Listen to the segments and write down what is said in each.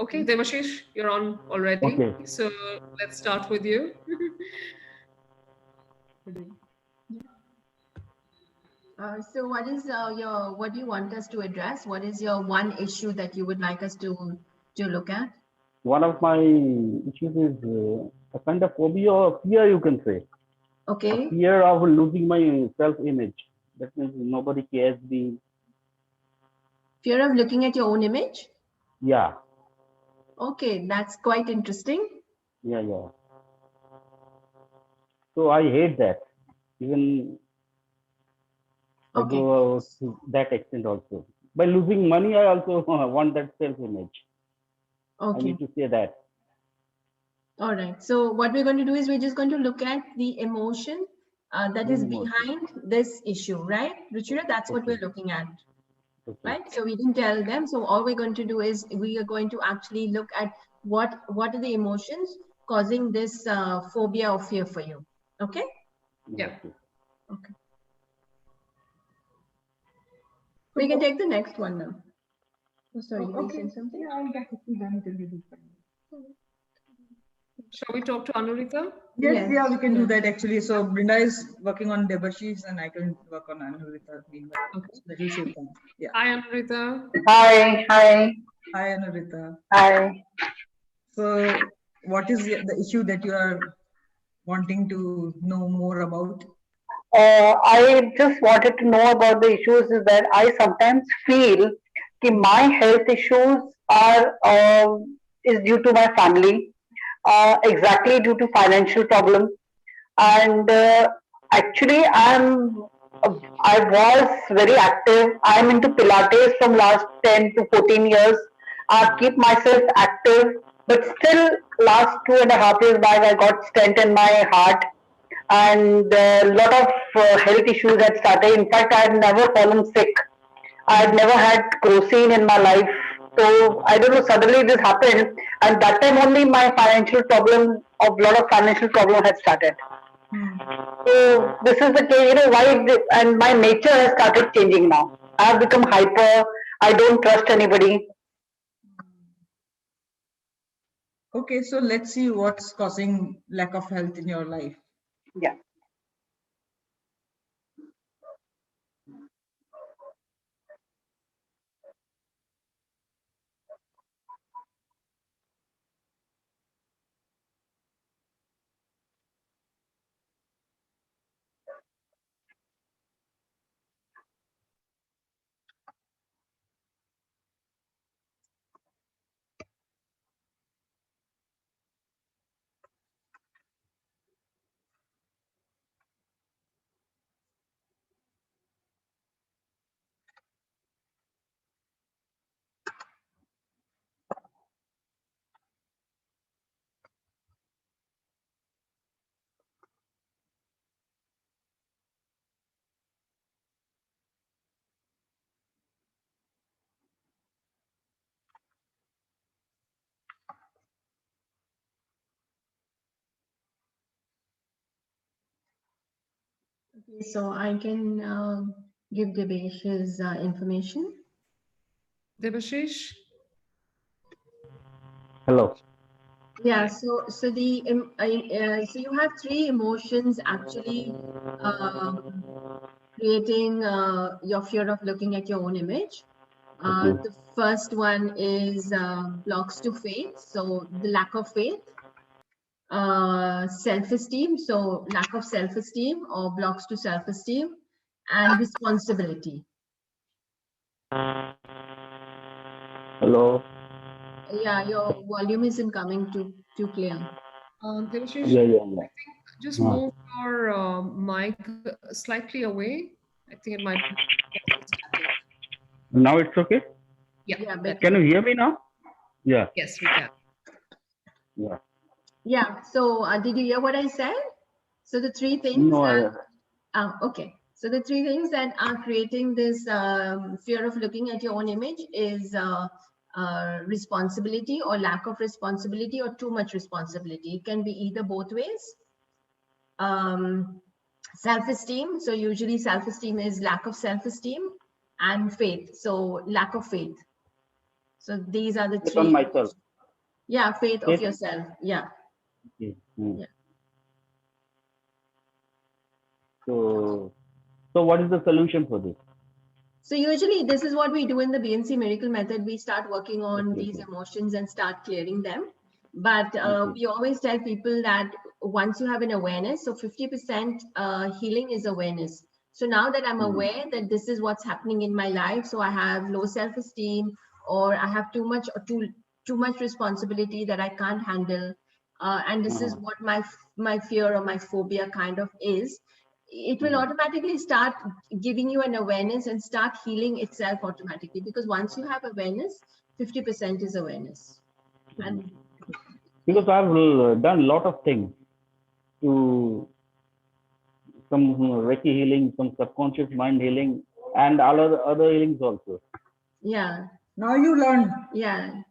Okay, Devashish, you're on already. Okay. So let's start with you. So what is what do you want us to address? What is your one issue that you would like us to look at? One of my issues is a kind of phobia or fear, you can say. A Okay. fear of losing my self-image. That means nobody cares me. Fear of looking at your own image? Yeah, Okay, that's quite interesting. yeah. So I hate that. Even I Okay. go to that extent also. By losing money, I also want that self-image. I Okay. need to say that. All right. So what we're going to do is we're just going to look at the emotion that is Main emotion. behind this issue, right? Ruchira, that's what we're Okay, looking at, okay. right? So we didn't tell them. So all we're going to do is we are going to actually look at what are the emotions causing this phobia or fear for you. Okay? Yeah. Okay. Okay. We can take the next one now. Oh, sorry, you were saying something? Yeah, I'll get it done. It will be fine. Shall we talk to Anurita? Yes, yeah, we can do yes. that actually. So Brinda is working on Debashish and I can work on Anurita meanwhile. Okay. So that will save time. Yeah. Hi, Anurita. Hi, hi, Hi Anurita. hi. So what is the issue that you are wanting to know more about? I just wanted to know about the issues is that I sometimes feel that my health issues are is due to my family, exactly due to financial problem, and actually I was very active. I'm into Pilates from last 10 to 14 years. I keep myself active, but still last 2.5 years back I got stent in my heart and a lot of health issues had started. In fact, I had never fallen sick. I had never had kerosene in my life. So I don't know, suddenly this happened. And that time only my financial problem, of lot of financial problem had started. So this is the case, why, and my nature has started changing now. I have become hyper. I don't trust anybody. Okay, so let's see what's causing lack of health in your life. Yeah. Okay, so I can give Devesh's information. Devashish? Hello. Yeah, so so you have three emotions actually creating your fear of looking at your own image. Okay. The first one is blocks to faith, so the lack of faith. Self-esteem, so lack of self-esteem or blocks to self-esteem, and responsibility. Hello. Yeah, your volume isn't coming too clear. Devashish, Yeah. I think just Uh, move your mic slightly away. I think it might be static. Now it's okay. Yeah, Yeah, better. Can better. you hear me now? Yeah. Yes, we can. Yeah. Yeah, so did you hear what I said? So the three things No, okay. So the three things that are creating this fear of looking at your own image is responsibility or lack of responsibility or too much responsibility. It can be either both ways. Self-esteem. So usually self-esteem is lack of self-esteem, and faith. So lack of faith. So these are the faith on three. myself. Yeah, faith of Faith? yourself. Yeah. Okay. Hmm. Yeah. So what is the solution for this? So usually this is what we do in the BNC miracle method. We start working on Okay, these okay. emotions and start clearing them. But Okay. we always tell people that once you have an awareness, so 50% healing is awareness. So now that I'm aware that this is what's happening in my life, so I have low self-esteem, or I have too much responsibility that I can't handle, and this is what my fear or my phobia kind of is. It will automatically start giving you an awareness and start healing itself automatically, because once you have awareness, 50% is awareness. And Because I've done a lot of things to some Reiki healing, some subconscious mind healing, and all other healings also. yeah, Now you learn. yeah.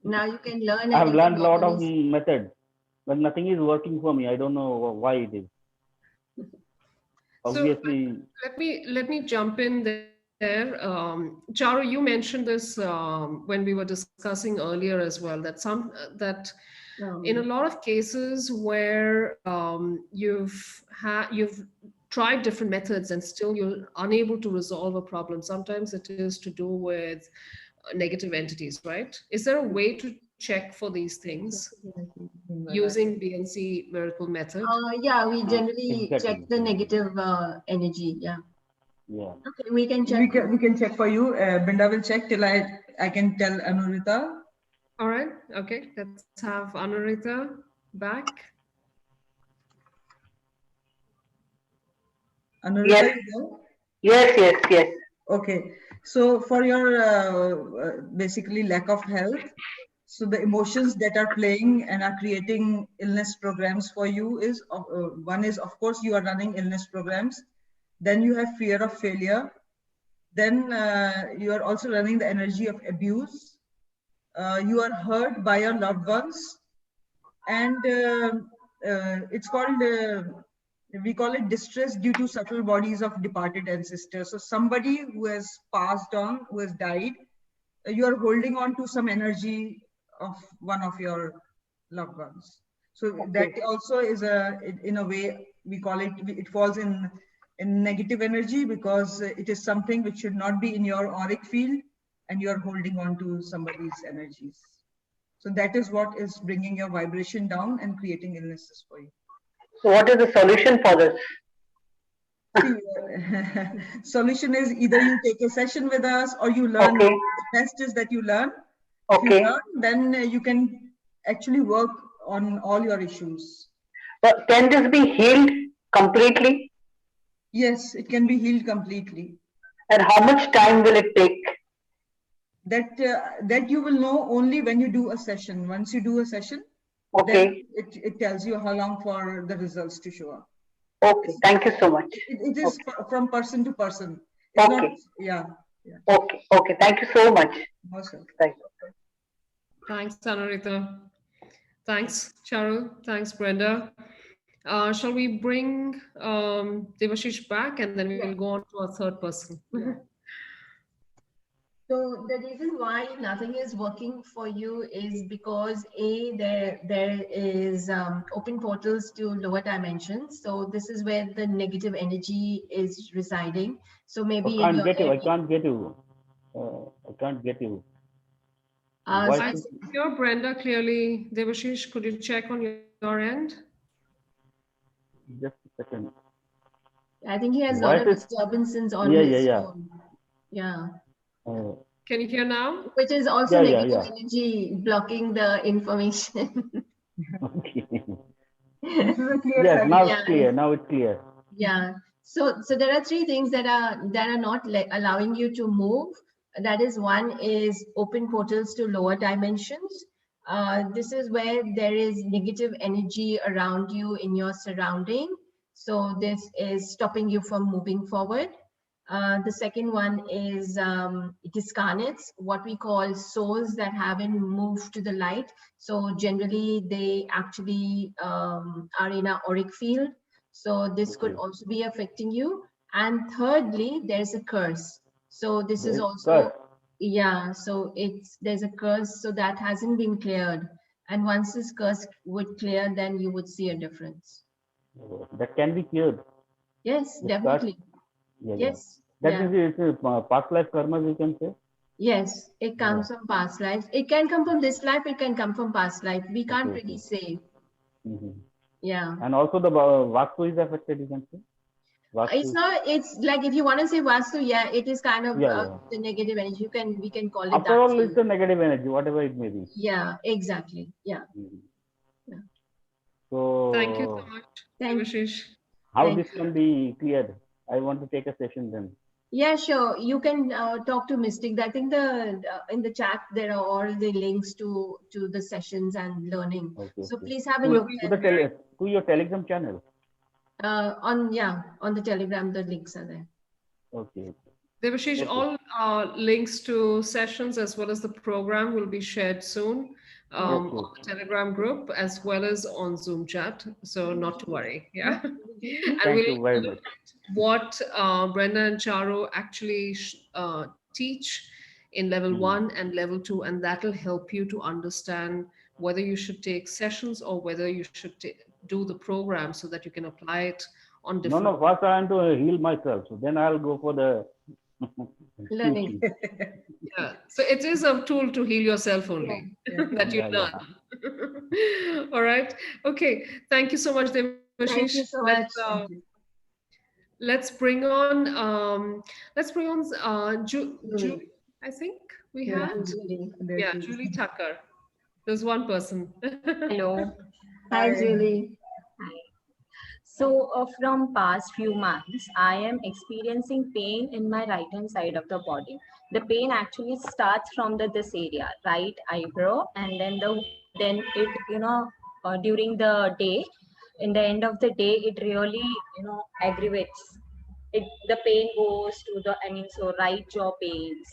Now you can learn I and have you can learned a lot of always, methods, but nothing is working for me. I don't know why it is. So Obviously, let me jump in there. Charu, you mentioned this when we were discussing earlier as well, that that in a lot of cases where you've tried different methods and still you're unable to resolve a problem, sometimes it is to do with negative entities, right? Is there a way to check for these things using BNC miracle method? yeah, we generally check exactly. the negative energy. Yeah. Yeah. Okay, we can check. We can check for you. Binda will check till I can tell Anurita. All right. Okay. Let's have Anurita back. Anurita, Yes. you Yes. go? Okay. So for your basically lack of health, so the emotions that are playing and are creating illness programs for you is one is, of course, you are running illness programs. Then you have fear of failure. Then you are also running the energy of abuse. You are hurt by your loved ones, and it's called we call it distress due to subtle bodies of departed ancestors. So somebody who has passed on, who has died, you are holding on to some energy of one of your loved ones. So that also is in a way, we call it, it falls in negative energy, because it is something which should not be in your auric field, and you are holding on to somebody's energies. So that is what is bringing your vibration down and creating illnesses for you. So what is the solution for this? See, solution is either you take a session with us or you learn. Okay. The best is that you learn. If you Okay. learn, then you can actually work on all your issues. But can this be healed completely? Yes, it can be healed completely. And how much time will it take? That you will know only when you do a session. Once you do a session, Okay. then it tells you how long for the results to show up. Okay. Thank you so much. It is from person to person. Okay. Not, yeah. Okay. Thank you so much. Awesome. Thank you. Thanks, Anurita. Thanks, Charu. Thanks, Brenda. Shall we bring Devashish back, and then we will go on to a third person? So the reason why nothing is working for you is because there is open portals to lower dimensions. So this is where the negative energy is residing. So maybe I can't get you. I can't get you. I can't get you. I hear Brenda clearly. Devashish, could you check on your end? Just a second. I think he has a lot of disturbances on his phone. Yeah. Can you hear now? Which is also negative energy blocking the information. Okay. Yes, now it's clear. Now it's clear. Yeah. So there are three things that are not allowing you to move. That is, one is open portals to lower dimensions. This is where there is negative energy around you in your surrounding. So this is stopping you from moving forward. The second one is discarnates, what we call souls that haven't moved to the light. So generally they actually are in our auric field. So this could also be affecting you. And thirdly, there's a curse. So this is also, yeah, so there's a curse, so that hasn't been cleared. And once this curse would clear, then you would see a difference. That can be cured. Yes, The definitely. Yeah, Yes. That Yeah. means it's past life karma, we can say. Yes, it comes from past lives. It can come from this life, it can come from past life. We can't Okay, really say. Mhm. Yeah. And also the Vastu is affected, you can say. It's Vastu. not, it's like if you want to say Vastu, yeah, it is kind of Yeah. the negative energy. We can call it After that. all, too. it's a negative energy, whatever it may be. Yeah, exactly. Yeah. Mhm. Yeah. Thank you So, so much, Thank, Devashish. how thank this you. can be cleared? I want to take a session then. Yeah, sure. You can talk to Mystic. I think the in the chat there are all the links to the sessions and learning. Okay, So okay. please have a look To your Telegram channel. on the Telegram. The links are there. Okay. Devashish, Okay. all links to sessions as well as the program will be shared soon Okay. on the Telegram group as well as on Zoom chat. So not to worry. Yeah. And Thank we'll you very look much. at what Brenda and Charu actually teach in level Mhm. 1 and level 2, and that'll help you to understand whether you should take sessions or whether you should do the program so that you can apply it on different. No, first I am to heal myself. So then I'll go for the Learning. Yeah, so it is a tool to heal yourself only that you Yeah, learn. yeah. All right. Okay. Thank you so much, Devashish. Thank you so much. Let's bring on Julie. I think we Yeah, had Julie. yeah, Julie Tucker. There's one person. Hello. Hi, Julie. Hi. So, from past few months, I am experiencing pain in my right hand side of the body. The pain actually starts from this area, right eyebrow, and then it during the day, in the end of the day, it really aggravates. The pain goes to so right jaw pains,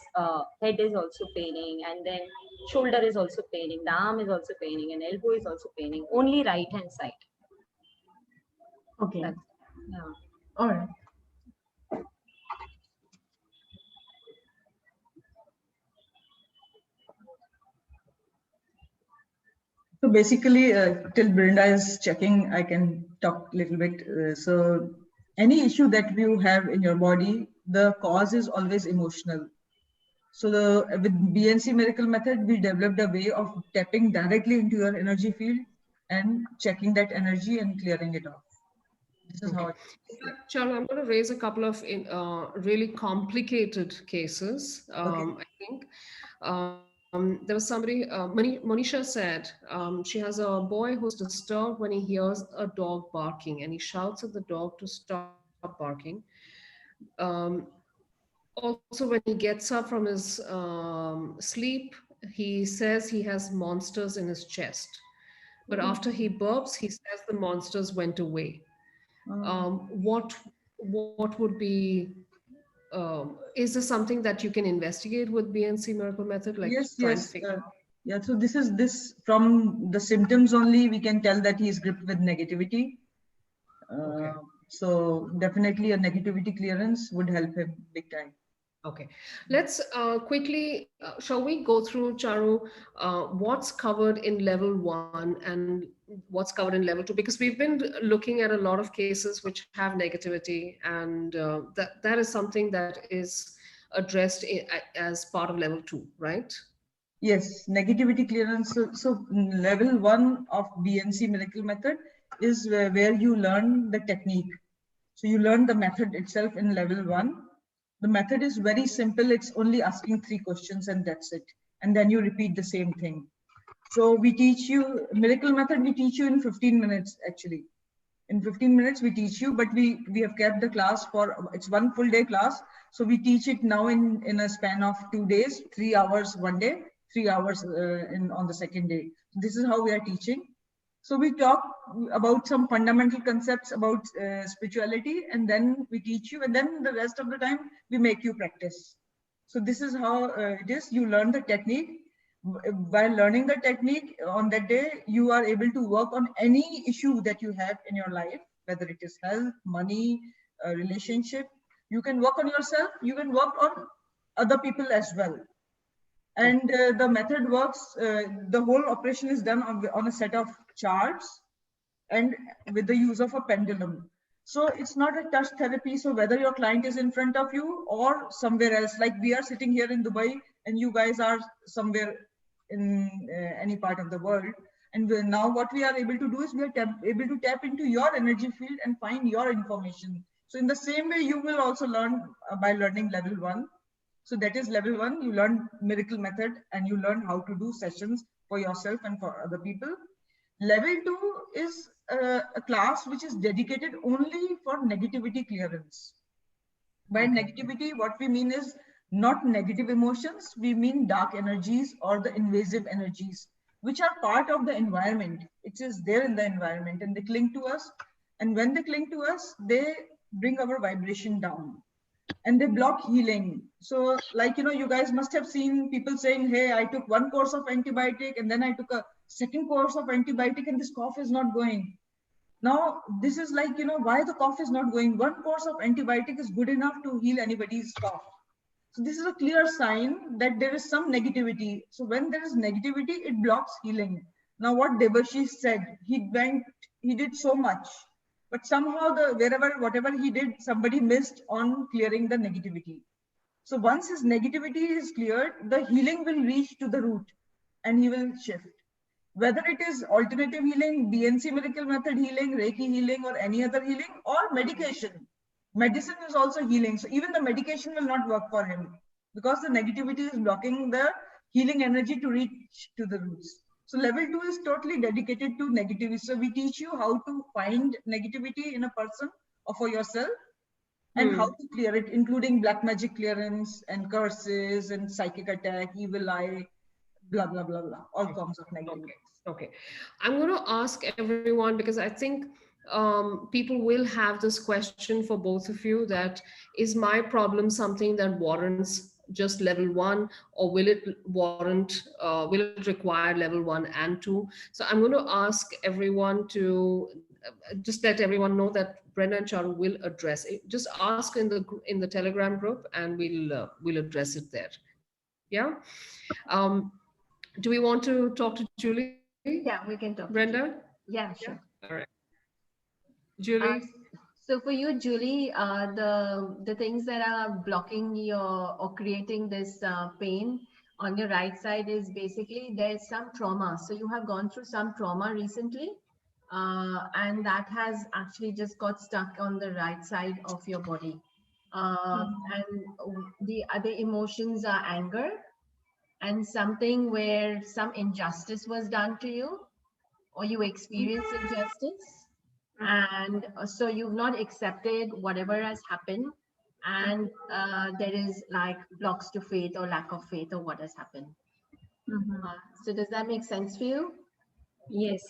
head is also paining, and then shoulder is also paining, the arm is also paining, and elbow is also paining. Only right hand side. Okay. That's, yeah. All right. So basically, till Brenda is checking, I can talk a little bit. So any issue that you have in your body, the cause is always emotional. So with BNC Miracle Method, we developed a way of tapping directly into your energy field and checking that energy and clearing it off. This is how. Charu, I'm going to raise a couple of really complicated cases. I think there was somebody, Monisha said, she has a boy who's disturbed when he hears a dog barking and he shouts at the dog to stop barking. Um, Also, when he gets up from his sleep, he says he has monsters in his chest. But after he burps, he says the monsters went away. What would be is this something that you can investigate with BNC Miracle Method, like Yes, try and yes. figure? Yeah, so this from the symptoms only, we can tell that he is gripped with negativity. Okay. So definitely a negativity clearance would help him big time. Okay, let's quickly, shall we go through, Charu, what's covered in level 1 and what's covered in level 2? Because we've been looking at a lot of cases which have negativity, and that is something that is addressed as part of level 2, right? Yes, negativity clearance. So level 1 of BNC Miracle Method is where you learn the technique. So you learn the method itself in level 1. The method is very simple. It's only asking 3 questions and that's it. And then you repeat the same thing. So we teach you Miracle Method. We teach you in 15 minutes actually. In 15 minutes we teach you, but we have kept the class for, it's one full day class. So we teach it now in a span of 2 days, 3 hours one day, 3 hours on the second day. This is how we are teaching. So we talk about some fundamental concepts about spirituality, and then we teach you, and then the rest of the time we make you practice. So this is how it is. You learn the technique. While learning the technique on that day, you are able to work on any issue that you have in your life, whether it is health, money, relationship. You can work on yourself. You can work on other people as well. And the method works, the whole operation is done on a set of charts and with the use of a pendulum. So it's not a touch therapy. So whether your client is in front of you or somewhere else, like we are sitting here in Dubai and you guys are somewhere in any part of the world. And now what we are able to do is we are able to tap into your energy field and find your information. So in the same way, you will also learn by learning level 1. So that is level 1. You learn miracle method and you learn how to do sessions for yourself and for other people. Level 2 is a class which is dedicated only for negativity clearance. By negativity, what we mean is not negative emotions. We mean dark energies or the invasive energies, which are part of the environment. It is there in the environment and they cling to us. And when they cling to us, they bring our vibration down and they block healing. So like, you guys must have seen people saying, hey, I took 1 course of antibiotic and then I took a 2nd course of antibiotic and this cough is not going. Now, this is like, why the cough is not going. 1 course of antibiotic is good enough to heal anybody's cough. So this is a clear sign that there is some negativity. So when there is negativity, it blocks healing. Now what Debashish said, he did so much, but somehow whatever he did, somebody missed on clearing the negativity. So once his negativity is cleared, the healing will reach to the root and he will shift. Whether it is alternative healing, BNC miracle method healing, Reiki healing, or any other healing, or medication. Medicine is also healing. So even the medication will not work for him because the negativity is blocking the healing energy to reach to the roots. So level 2 is totally dedicated to negativity. So we teach you how to find negativity in a person or for yourself and how to clear it, including black magic clearance and curses and psychic attack, evil eye, blah, blah, blah, blah, all forms of negativity. Okay. I'm going to ask everyone because I think people will have this question for both of you, that is my problem something that warrants just level 1, or will it require level 1 and 2? So I'm going to ask everyone to just let everyone know that Brenda and Charu will address it. Just ask in the Telegram group and we'll address it there. Yeah. Do we want to talk to Julie? Yeah, we can talk. Brenda? Yeah, sure. All right. Julie? So for you, Julie, the things that are blocking your or creating this pain on your right side is basically there's some trauma. So you have gone through some trauma recently, and that has actually just got stuck on the right side of your body. And the other emotions are anger and something where some injustice was done to you or you experienced injustice. And so you've not accepted whatever has happened, and there is like blocks to faith or lack of faith or what has happened. So does that make sense for you? Yes.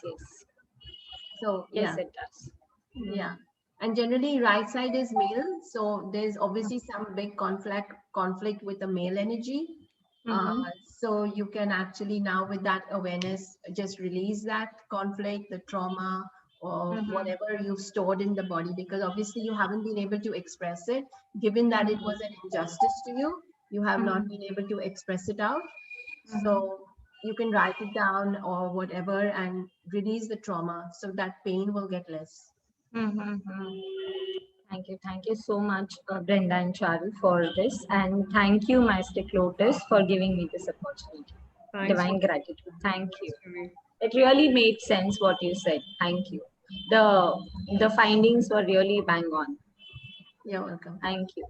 So Yes, yeah. it does. Yeah, and generally right side is male, so there's obviously some big conflict with the male energy. So you can actually now with that awareness just release that conflict, the trauma, or whatever you've stored in the body, because obviously you haven't been able to express it, given that it was an injustice to you. You have not been able to express it out. So you can write it down or whatever and release the trauma so that pain will get less. Thank you so much, Brenda and Charu, for this, and thank you, Mystic Lotus, for giving me this opportunity. Thanks. Divine gratitude. Thank you. It really made sense what you said. Thank you. The findings were really bang on. You're welcome. Thank you.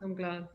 I'm glad.